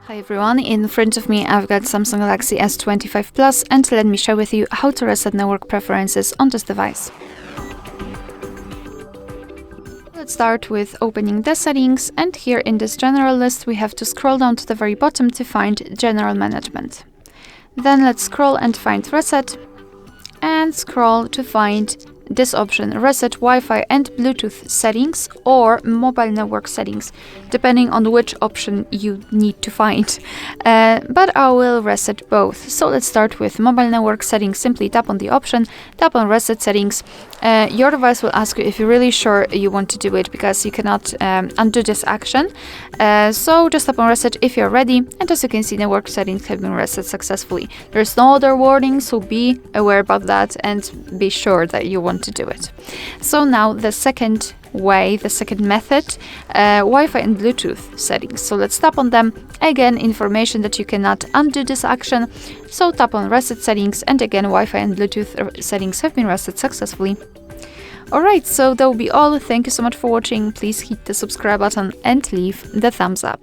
Hi everyone, in front of me I've got Samsung Galaxy S25 Plus, and let me share with you how to reset network preferences on this device. Let's start with opening the settings, and here in this general list we have to scroll down to the very bottom to find general management. Then let's scroll and find reset, and scroll to find this option, reset Wi-Fi and Bluetooth settings or mobile network settings, depending on which option you need to find. But I will reset both. So let's start with mobile network settings. Simply tap on the option, tap on reset settings. Your device will ask you if you're really sure you want to do it, because you cannot undo this action. So just tap on reset if you're ready, and as you can see, network settings have been reset successfully. There's no other warning, so be aware about that and be sure that you want to do it. So now the second way, the second method, Wi-Fi and Bluetooth settings. So let's tap on them. Again, information that you cannot undo this action. So tap on reset settings, and again, Wi-Fi and Bluetooth settings have been reset successfully. Alright, so that will be all. Thank you so much for watching. Please hit the subscribe button and leave the thumbs up.